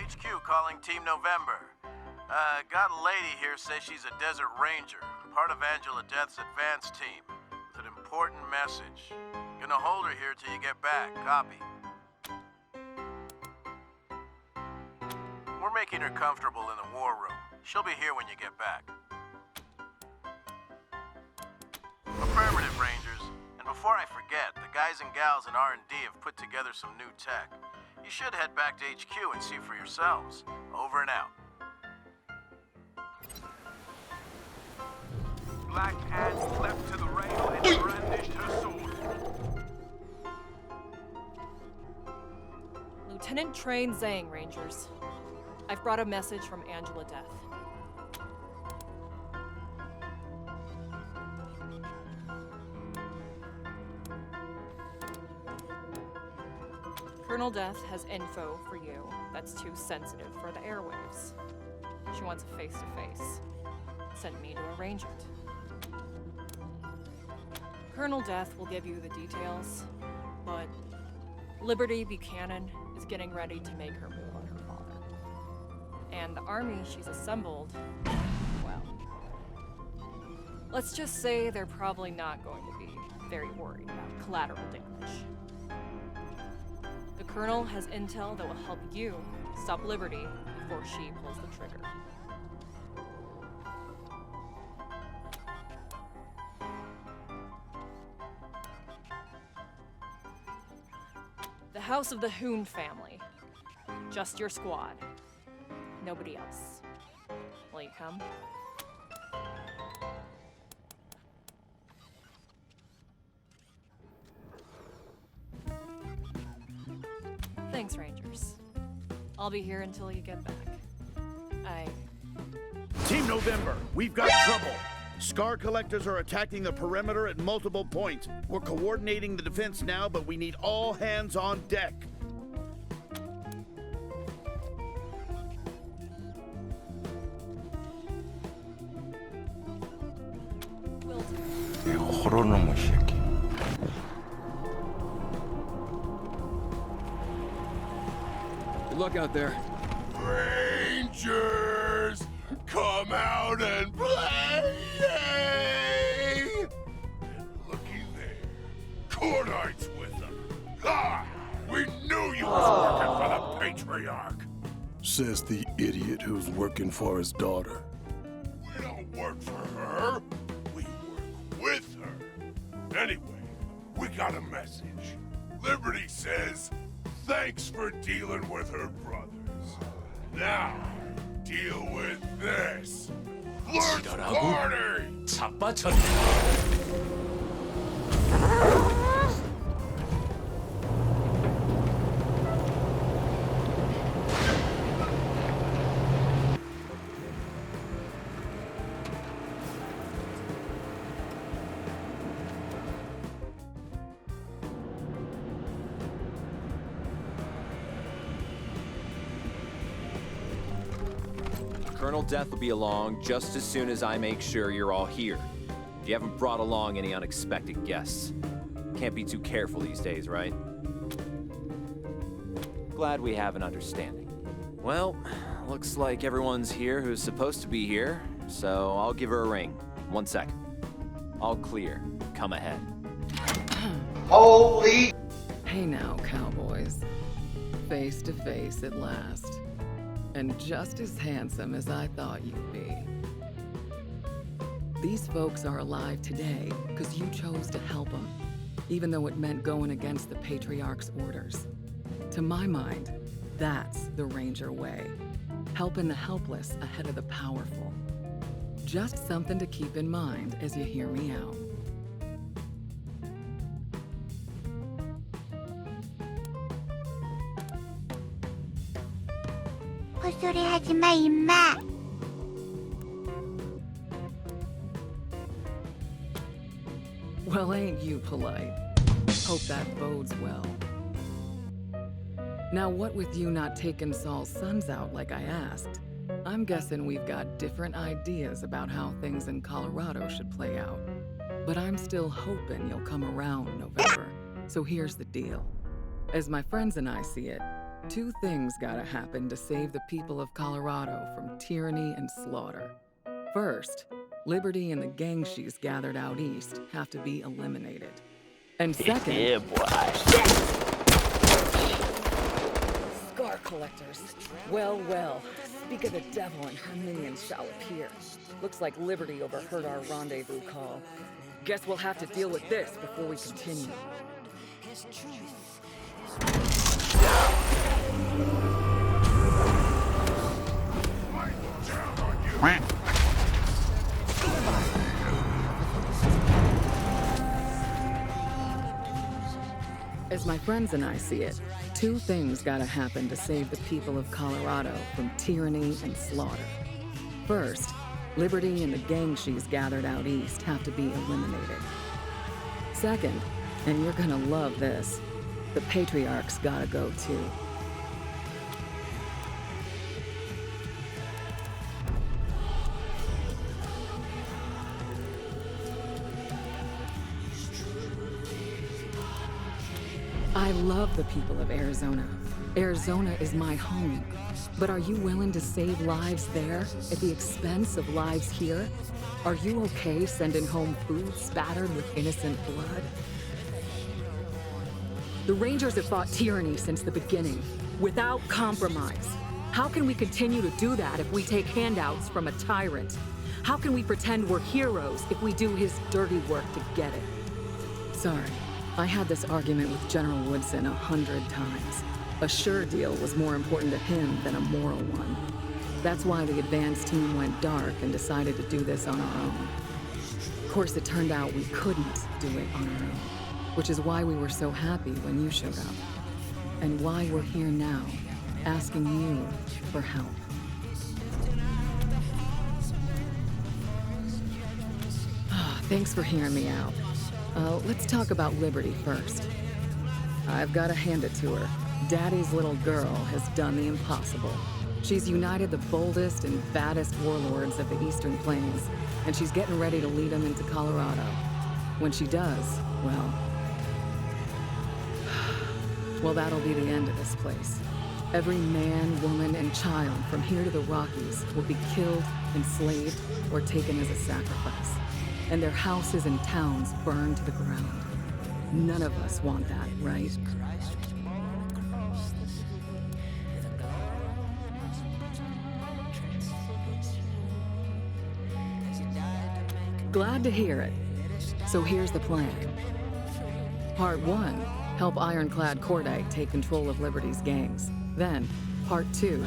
HQ calling Team November. Got a lady here says she's a desert ranger, part of Angela Death's advance team, with an important message. Gonna hold her here till you get back. Copy. We're making her comfortable in the war room. She'll be here when you get back. Affirmative, Rangers. And before I forget, the guys and gals in R&D have put together some new tech. You should head back to HQ and see for yourselves. Over and out. Black Anne leapt to the rail and brandished her sword. Lieutenant Train Zhang, Rangers. I've brought a message from Angela Death. Colonel Death has info for you that's too sensitive for the airwaves. She wants a face-to-face. Sent me to arrange it. Colonel Death will give you the details, but Liberty Buchanan is getting ready to make her move on her father. And the army she's assembled, well, let's just say they're probably not going to be very worried about collateral damage. The Colonel has intel that will help you stop Liberty before she pulls the trigger. The House of the Hoon family. Just your squad. Nobody else. Will you come? Thanks, Rangers. I'll be here until you get back. Team November, we've got trouble. Scar collectors are attacking the perimeter at multiple points. We're coordinating the defense now, but we need all hands on deck. Will do. Good luck out there. Rangers, come out and play! Looky there, Cordite's with them. Ah, we knew you was working for the Patriarch. Says the idiot who's working for his daughter. We don't work for her, we work with her. Anyway, we got a message. Liberty says, thanks for dealing with her brothers. Now, deal with this. Lurch party! 자빠졌네. Colonel Death will be along just as soon as I make sure you're all here. You haven't brought along any unexpected guests. Can't be too careful these days, right? Glad we have an understanding. Well, looks like everyone's here who's supposed to be here, so I'll give her a ring. 1 second. All clear. Come ahead. Holy! Hey now, cowboys. Face to face at last. And just as handsome as I thought you'd be. These folks are alive today because you chose to help them, even though it meant going against the Patriarch's orders. To my mind, that's the Ranger way. Helping the helpless ahead of the powerful. Just something to keep in mind as you hear me out. 헛소리 하지 마, 임마. Well, ain't you polite? Hope that bodes well. Now, what with you not taking Saul's sons out like I asked, I'm guessing we've got different ideas about how things in Colorado should play out. But I'm still hoping you'll come around November. So here's the deal. As my friends and I see it, Two things gotta happen to save the people of Colorado from tyranny and slaughter. First, Liberty and the gang she's gathered out east have to be eliminated. And second... Scar collectors. Well, well. Speak of the devil and her minions shall appear. Looks like Liberty overheard our rendezvous call. Guess we'll have to deal with this before we continue. As my friends and I see it, two things gotta happen to save the people of Colorado from tyranny and slaughter. First, Liberty and the gang she's gathered out east have to be eliminated. Second, and you're gonna love this, the Patriarch's gotta go too. I love the people of Arizona. Arizona is my home. But are you willing to save lives there at the expense of lives here? Are you okay sending home food spattered with innocent blood? The Rangers have fought tyranny since the beginning, without compromise. How can we continue to do that if we take handouts from a tyrant? How can we pretend we're heroes if we do his dirty work to get it? Sorry. I had this argument with General Woodson 100 times. A sure deal was more important to him than a moral one. That's why the advance team went dark and decided to do this on our own. Of course, it turned out we couldn't do it on our own, which is why we were so happy when you showed up. And why we're here now, asking you for help. Thanks for hearing me out. Let's talk about Liberty first. I've got to hand it to her. Daddy's little girl has done the impossible. She's united the boldest and baddest warlords of the Eastern Plains, and she's getting ready to lead them into Colorado. When she does, well, that'll be the end of this place. Every man, woman, and child from here to the Rockies will be killed, enslaved, or taken as a sacrifice. And their houses and towns burned to the ground. None of us want that, right? Glad to hear it. So here's the plan. Part 1, help Ironclad Cordite take control of Liberty's gangs. Then, Part 2,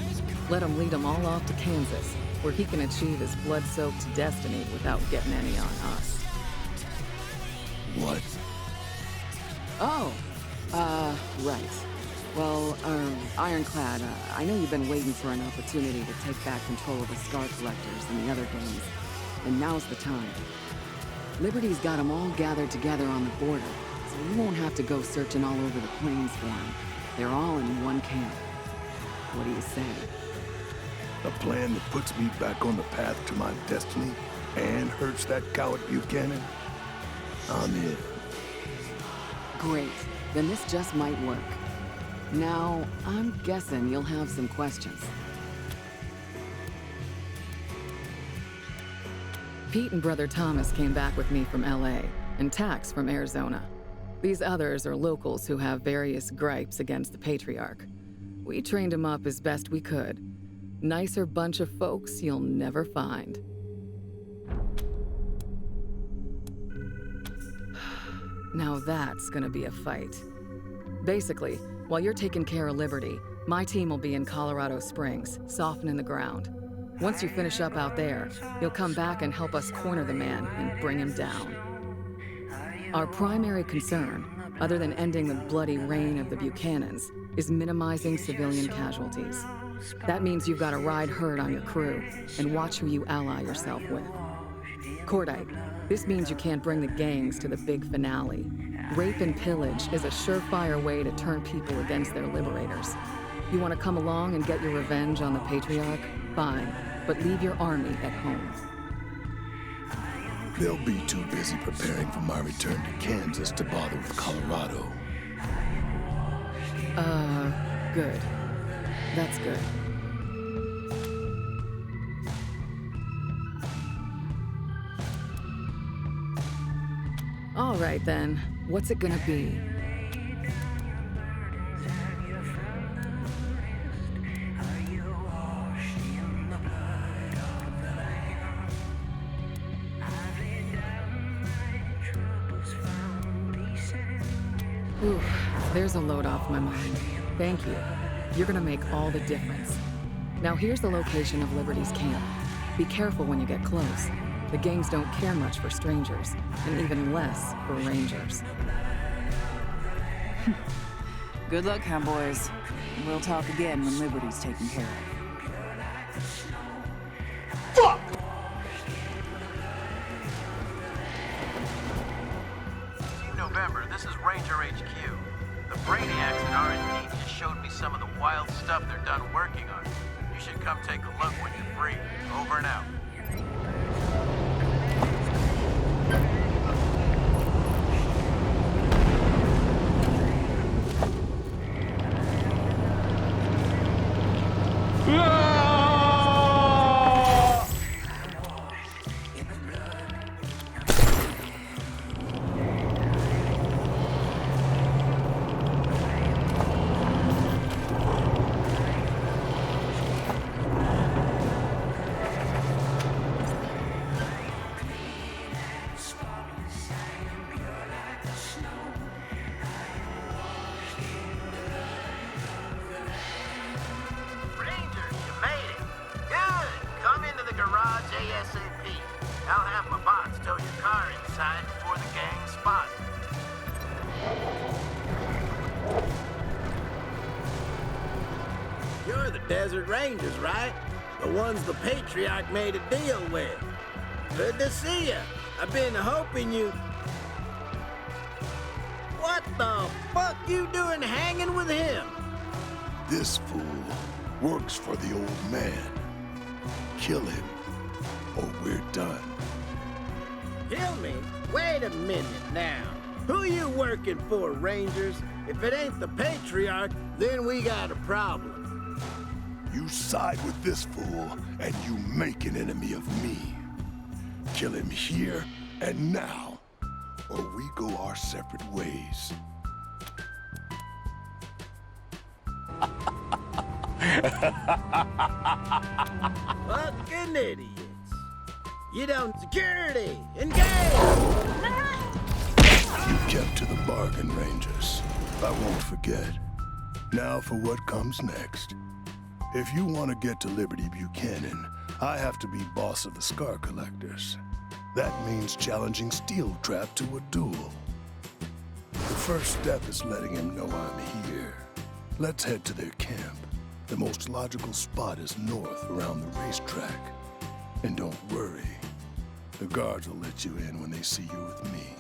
let him lead them all off to Kansas, where he can achieve his blood-soaked destiny without getting any on us. What? Oh, right. Well, Ironclad, I know you've been waiting for an opportunity to take back control of the Scar Collectors and the other gangs, and now's the time. Liberty's got them all gathered together on the border, so you won't have to go searching all over the plains for them. They're all in one camp. What do you say? A plan that puts me back on the path to my destiny and hurts that coward Buchanan? I'm in. Great. Then this just might work. Now, I'm guessing you'll have some questions. Pete and Brother Thomas came back with me from LA, and Tax from Arizona. These others are locals who have various gripes against the Patriarch. We trained them up as best we could. Nicer bunch of folks you'll never find. Now that's gonna be a fight. Basically, while you're taking care of Liberty, my team will be in Colorado Springs, softening the ground. Once you finish up out there, you'll come back and help us corner the man and bring him down. Our primary concern, other than ending the bloody reign of the Buchanans, is minimizing civilian casualties. That means you've got to ride herd on your crew and watch who you ally yourself with. Cordite, this means you can't bring the gangs to the big finale. Rape and pillage is a surefire way to turn people against their liberators. You want to come along and get your revenge on the Patriarch? Fine, but leave your army at home. They'll be too busy preparing for my return to Kansas to bother with Colorado. Good. That's good. All right then, what's it gonna be? Ooh, there's a load off my mind. Thank you. You're gonna make all the difference. Now here's the location of Liberty's camp. Be careful when you get close. The gangs don't care much for strangers, and even less for rangers. Good luck, cowboys. We'll talk again when Liberty's taken care of. Fuck! Team November, this is Ranger HQ. The Brainiacs at R&D just showed me some of the wild stuff they're done working on. You should come take a look when you're free. Over and out. I'll have my bots tow your car inside before the gang spot it. You're the Desert Rangers, right? The ones the Patriarch made a deal with. Good to see you. I've been hoping you... What the fuck you doing hanging with him? This fool works for the old man. Kill him, or we're done. Kill me? Wait a minute now. Who you working for, Rangers? If it ain't the Patriarch, then we got a problem. You side with this fool, and you make an enemy of me. Kill him here and now, or we go our separate ways. Fucking idiots. You don't... Security! Engage! You kept to the bargain, Rangers. I won't forget. Now for what comes next. If you want to get to Liberty Buchanan, I have to be boss of the Scar Collectors. That means challenging Steel Trap to a duel. The first step is letting him know I'm here. Let's head to their camp. The most logical spot is north around the racetrack. And don't worry, the guards will let you in when they see you with me.